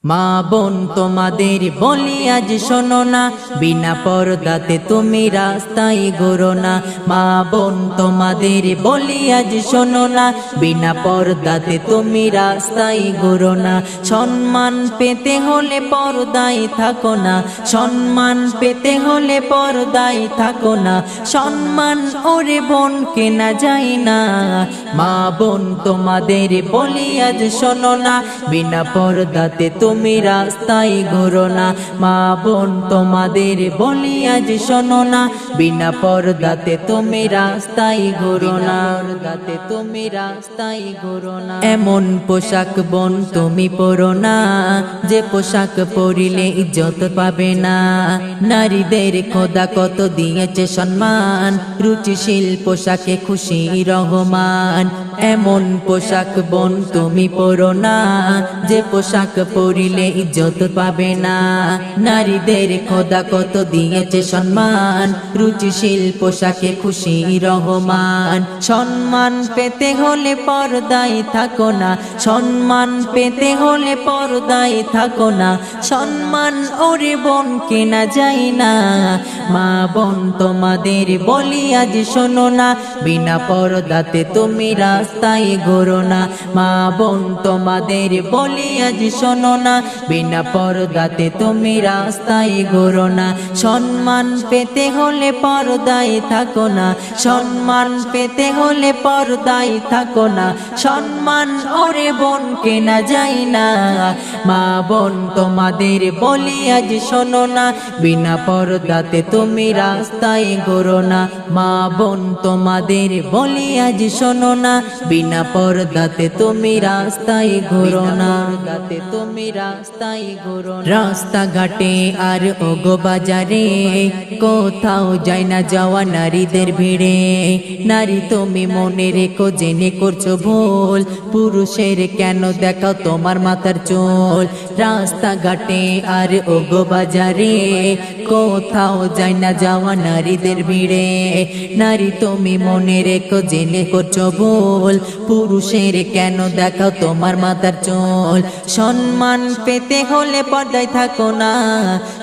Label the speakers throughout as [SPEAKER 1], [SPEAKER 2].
[SPEAKER 1] মা বোন তোমাদের বলি আজ শোনো না, বিনা পর্দাতে তুমি রাস্তায় ঘুরো না। মা বোন তোমাদের বলি আজ শোনো না, বিনা পর্দাতে তুমি রাস্তায় ঘুরো না। সম্মান পেতে হলে পর্দায় থাকো না, সম্মান পেতে হলে পর্দায় থাকো না। সম্মান ওরে বোন কেনা যায় না। মা বোন তোমাদের বলি আজ শোনো না, বিনা পর্দাতে তুমি রাস্তায় ঘুরো না। মা বোন তোমাদের বলি আজ শোনো না, বিনা পর্দাতে তুমি রাস্তায় ঘুরো না। পর্দাতে তুমি রাস্তায় ঘুরো না। এমন পোশাক বোন তুমি পরো না, যে পোশাক পরিলে ইজ্জত পাবে না। নারীদের খোদা কত দিয়েছে সম্মান, রুচিশীল পোশাকে খুশি রহমান। এমন পোশাক বোন তুমি পরো না, যে পোশাক পরিলে ইজ্জত পাবে না। নারীদের খোদা কত দিয়েছে সম্মান, রুচিশীল পোশাকে খুশি রহমান। সম্মান পেতে হলে পর্দায় থাকো না, সম্মান পেতে হলে পর্দায় থাকো না। সম্মান ওরে বোন কেনা যায় না। মা বোন তোমাদের বলি আজ শোনো না, বিনা পর্দাতে তুমি রাস্তায় ঘুরো না। মা বোন তোমাদের বলি আজ শোনো না, বিনা পর্দাতে তুমি রাস্তায় ঘুরো না। সম্মান পেতে হলে পর্দায় থাকো না, সম্মান পেতে হলে পর্দায় থাকো না। সম্মান ওরে বোন কেনা যায় না। মা বোন তোমাদের বলি আজ শোনো না, বিনা পর্দাতে তুমি রাস্তায় ঘুরো না। মা বোন তোমাদের বলি আজ শোনো না, বিনা পর্দাতে তুমি রাস্তায় ঘুরো না। তুমি রাস্তায় ঘুরো না। রাস্তাঘাটে আর ওগো বাজারে কোথাও যায় না যাওয়া নারীদের ভিড়ে। নারী তুমি মনে রেখো জেনে করছো ভুল, পুরুষের কেন দেখাও তোমার মাথার চুল। রাস্তাঘাটে আর ওগো বাজারে কোথাও যায় না যাওয়া নারীদের ভিড়ে। নারী তুমি মনে রেখো জেনে করছো ভুল, পুরুষের কেন দেখাও তোমার মাথার চুল। সম্মান পেতে হলে পর্দায় থাকো না,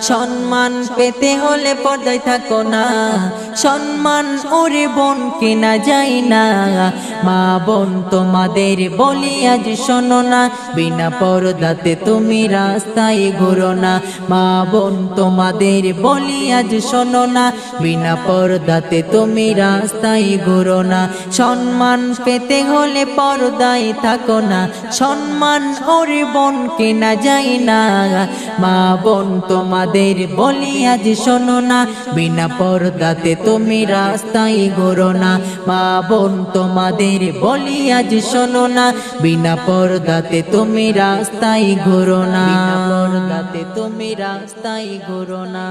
[SPEAKER 1] সম্মান পেতে হলে পর্দায় থাকো না। সম্মান ওরে বোন কেনা যায় না। মা বোন তোমাদের বলি আজ শোনো না, বিনা পর্দাতে তুমি রাস্তায় ঘুরো না। মা বোন তোমাদের বলি আজ শোনো না, বিনা পর্দাতে তুমি রাস্তায় ঘুরো না। সম্মান পেতে হলে পর্দায় থাকো না, সম্মান ওরে বোন কেনা যায় না। মা বোন তোমাদের বলি আজ শোনো না, বিনা পর্দাতে তুমি রাস্তায় ঘুরো না। মা বোন তোমাদের বলি আজ শোনো না, বিনা পর্দাতে তুমি রাস্তায় ঘুরো না। বিনা পর্দাতে তুমি রাস্তায় ঘুরো না।